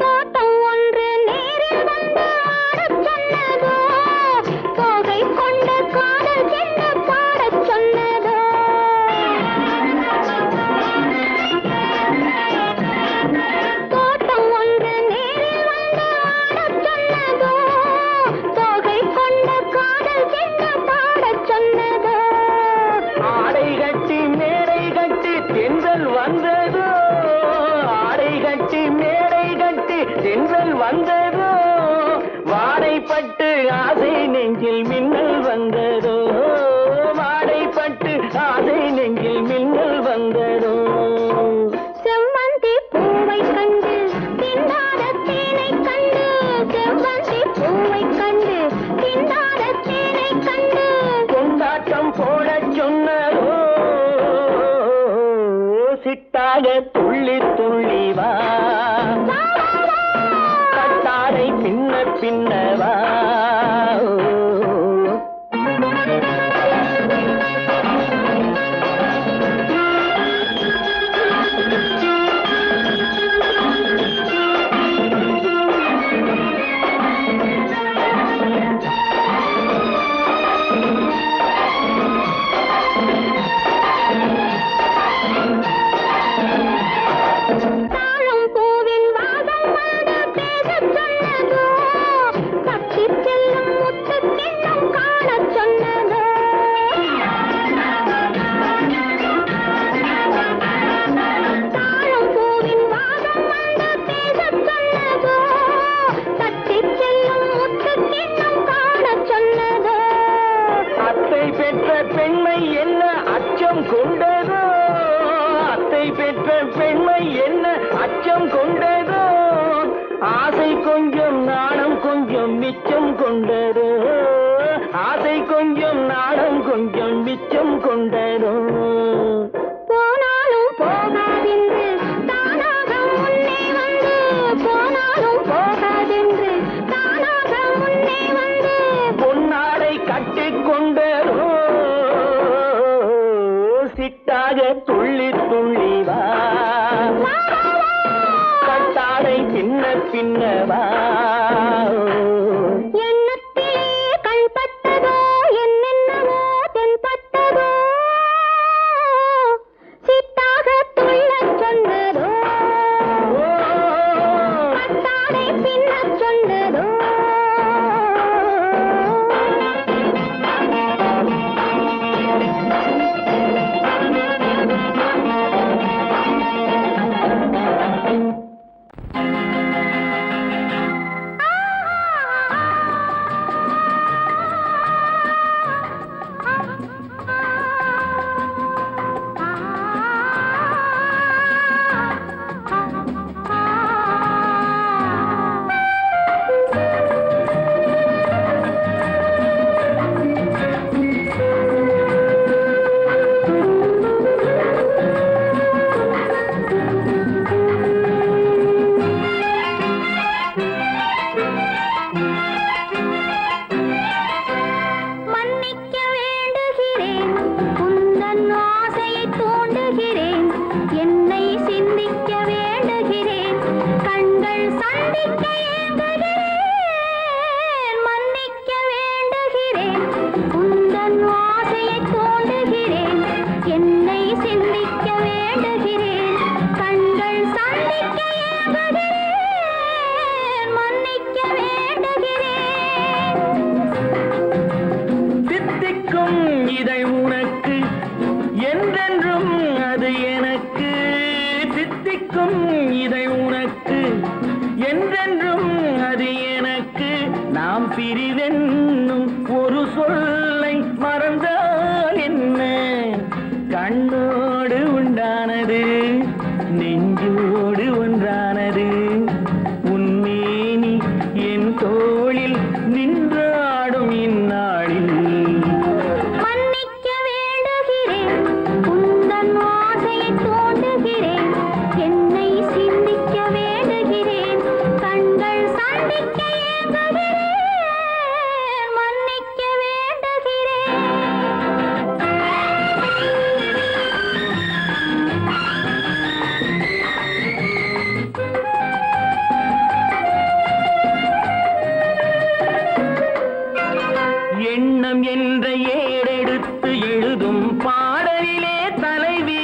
தோட்டம் ஒன்று நேரில் வந்து ஆடச் சொன்னதோ தோகை கொண்ட காதல் என்ன பாடச் சொன்னதோ தோட்டம் ஒன்று நேரில் வந்து ஆடச் சொன்னதோ தோகை கொண்ட காதல் என்ன பாடச் சொன்னதோ ஆடை கட்டி மேடை கட்டி தென்றல் வந்ததோ ஆடை கட்டி மேடை கட்டி தென்றல் வந்ததோ வாடைப்பட்டு ஆசை நெஞ்சில் மின்னல் வந்ததோ வாடைப்பட்டு ஆசை நெஞ்சில் மின்னல் வந்ததோ செவ்வந்தி பூவை கண்டு திண்டாத தேனை கண்டு செவ்வந்தி பூவை கண்டு திண்டாத தேனை கண்டு கொண்டாட்டம் போடச் சொன்னதோ சிட்டாக துள்ளி துள்ளி வா கட்டாரை பின்ன பின்ன வா தாழம் பூவின் வாசம் வந்து பேசச் சொன்னதோ தப்பிச் செல்லும் முத்துக் கிண்ணம் காணச் சொன்னதோ தாழம் பூவின் வாசம் வந்து பேசச் சொன்னதோ தப்பிச் செல்லும் முத்துக் கிண்ணம் காணச் சொன்னதோ அத்தை பெற்ற பெண்மை என்ன அச்சம் கொண்டதோ அத்தை பெற்ற பெண்மை என்ன அச்சம் கொண்டதோ ஆசை கொஞ்சம் நாணம் கொஞ்சம் மிச்சம் கொண்டதோ ஆசை கொஞ்சம் நாணம் கொஞ்சம் மிச்சம் கொண்டதோ போனாலும் போகாதென்று தானாக முன்னே வந்து போனாலும் போகாதென்று தானாக முன்னே வந்து பொன்னாடை கட்டிக்கொண்டதோ சிட்டாக துள்ளி துள்ளி வா கட்டாடை பின்ன பின்ன வா எண்ணத்திலே கண்பட்டதோ என்னென்னவோ தென்பட்டதோ சித்தாக துள்ளச் சொன்னதோ கட்டாடை பின்னச் சொன்னதோ மன்னிக்க வேண்டுகிறேன் உந்தன் ஆசையை தூண்டுகிறேன் என்னை சிந்திக்க வேண்டுகிறேன் கண்கள் சந்திக்க ஏங்குகிறேன் மன்னிக்க வேண்டுகிறேன் உந்தன் ஆசையை தூண்டுகிறேன் என்னை சிந்திக்க வேண்டுகிறேன் கண்கள் சந்திக்க ஏங்குகிறேன் மன்னிக்க வேண்டுகிறேன் தித்திக்கும் இதை உனக்கு என்றென்றும் அது எனக்கு தித்திக்கும் இதை உனக்கு என்றென்றும் பிரிவென்னும் ஒரு சொல்லை மறந்தால் என்ன கண்ணோடு உண்டானது நெஞ்சோடு ஒன்றானது உன்மேனி என் தோளில் நின்றாடும் இந்நாளில் மன்னிக்க வேண்டுகிறேன் உந்தன் ஆசையை தோண்டுகிறேன் என்னை சிந்திக்க வேண்டுகிறேன் கண்கள் சந்திக்க ஏங்குகிறேன் மன்னிக்க வேண்டுகிறேன் எண்ணம் என்ற ஏடெடுத்து எழுதும் பாடலிலே தலைவி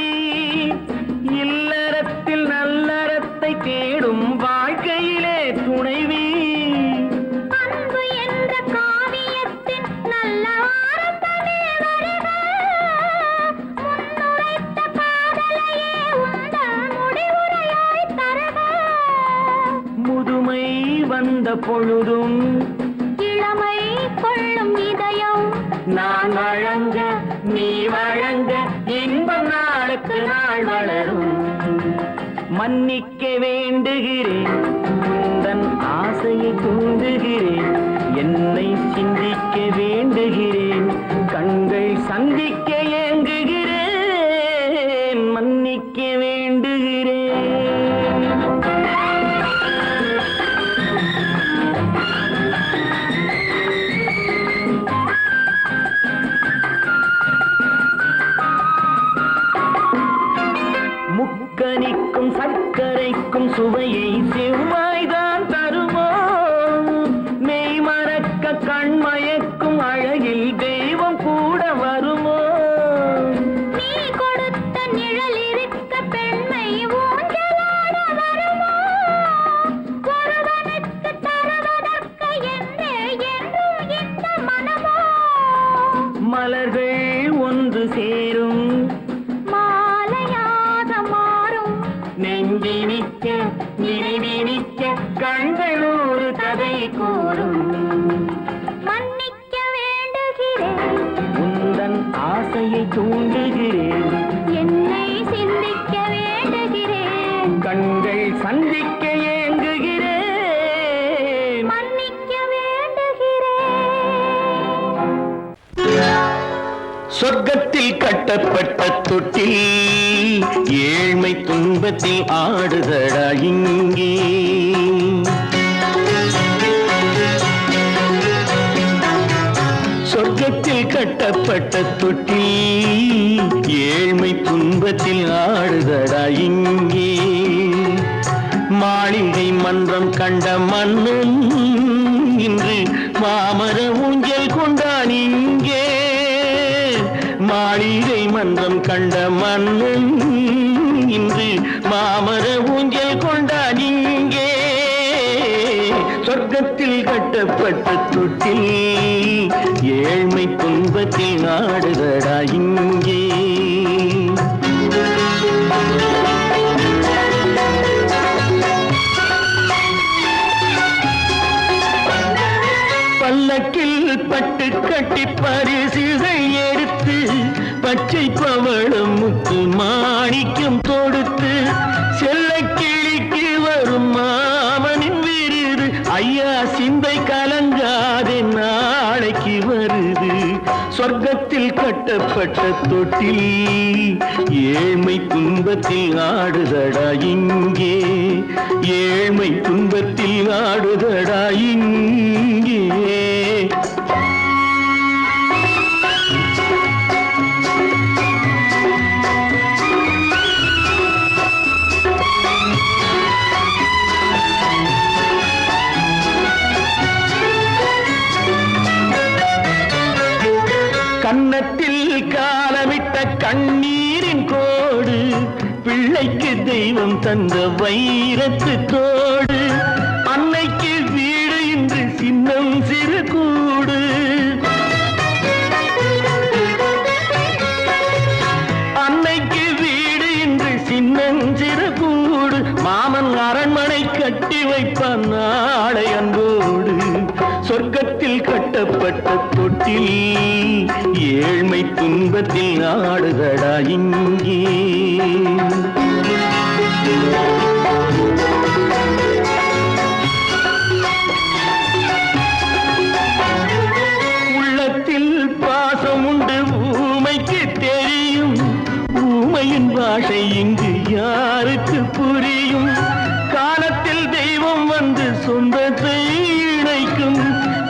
இல்லறத்தில் நல்லறத்தை தேடும் வாழ்க்கையிலே துணைவி அன்பு என்ற காவியத்தின் நல்ல வார்த்தையே வருக முன்னுரைத்த காதலையே உந்தன் முடிவுரையாய் தருக முதுமை வந்த பொழுதும் இளமை கொள்ளும் இதயம் நான் வழங்க நீ வழங்க இன்பம் நாளுக்கு நாள் வளரும் மன்னிக்க வேண்டுகிறேன் உந்தன் ஆசையை தூண்டுகிறேன் என்னை சிந்திக்க வேண்டுகிறேன் கண்கள் சந்திக்க ஏங்குகிறேன் மன்னிக்க வேண்டுகிறேன் முக்கனிக்கும் சர்க்கரைக்கும் சுவையை செவ்வாய்தான் தருமோ மெய் மறக்க கண்மயக்கும் அழகில் தெய்வம் கூட வருமோ நீ கொடுத்த நிழல் இருக்க பெண்மை ஊஞ்சலாட வருமோ ஒருவனுக்கு தருவதற்கு என்றே என்றும் இந்த மனமோ மலர்கள் ஒன்று சேரும் மாலையாக மாறும் நெஞ்சினிக்க நினைவினிக்க கண்கள் ஒரு கதை கூறும் மன்னிக்க வேண்டுகிறேன் உந்தன் ஆசையை தூண்டுகிறேன் என்னை சிந்திக்க வேண்டுகிறேன் கண்கள் சந்திக்க ஏங்குகிறேன் மன்னிக்க வேண்டுகிறேன் சொர்க்கத்தில் கட்டப்பட்ட தொட்டில் ஏழ்மை துன்பத்தில் ஆடுதடா இங்கே சொர்க்கத்தில் கட்டப்பட்ட தொட்டில் ஏழ்மை துன்பத்தில் ஆடுதடா இங்கே மாளிகை மன்றம் கண்ட மன்னன் இன்று மாமர ஊஞ்சல் கொண்டான் இங்கே மாளிகை மன்றம் கண்ட மன்னன் இன்று மாமர ஊஞ்சல் கொண்டான் இங்கே சொர்க்கத்தில் கட்டப்பட்ட தொட்டில் ஏழ்மை துன்பத்தில் ஆடுதடா இங்கே பல்லக்கில் பட்டு கட்டி பரிசுகள் எடுத்து பச்சை பவளம் முத்து மாணிக்கம் தொடுத்து செல்ல கிளிக்கு வரும் மாமனின் விருது ஐயா சிந்தை கலங்காதே நாளைக்கு வருது சொர்க்கத்தில் கட்டப்பட்ட தொட்டில் ஏழ்மை துன்பத்தில் ஆடுதடா இங்கே ஏழ்மை துன்பத்தில் ஆடுதடா இங்கே கன்னத்தில் காலமிட்ட கண்ணீரின் கோடு பிள்ளைக்கு தெய்வம் தந்த வைரத்து தோடு அன்னைக்கு வீடு இன்று சின்னம் சிறு கூடு அன்னைக்கு வீடு இன்று சின்னஞ்சிறு கூடு மாமன் அரண்மனை கட்டி வைப்பான் நாளை அன்போடு சொர்க்கத்தில் கட்டப்பட்ட தொட்டில் ஏழ்மை துன்பத்தில் ஆடுதடா இங்கே. உள்ளத்தில் பாசம் உண்டு ஊமைக்கு தெரியும், ஊமையின் பாஷை இங்கு யாருக்கு புரியும்? காலத்தில் தெய்வம் வந்து சொந்தத்தை இணைக்கும்,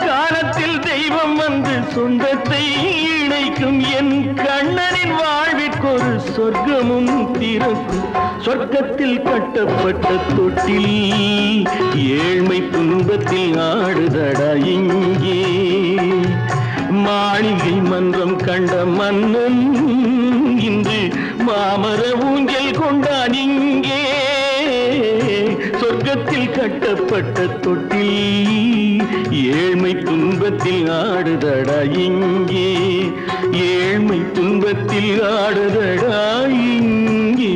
காலத்தில் தெய்வம் வந்து சொந்தத்தை இணைக்கும். என் கண்ணனின் வாழ்விற்கொரு சொர்க்கமும் திறக்கும். சொர்க்கத்தில் கட்டப்பட்ட தொட்டில் ஏழ்மை துன்பத்தில் ஆடுதடா இங்கே. மாளிகை மன்றம் கண்ட மன்னன் இன்று மாமர ஊஞ்சல் கொண்டான் இங்கே. சொர்க்கத்தில் கட்டப்பட்ட தொட்டில் ஏழ்மை துன்பத்தில் ஆடுதடா இங்கே. ஏழ்மை துன்பத்தில் ஆடுதடா இங்கே.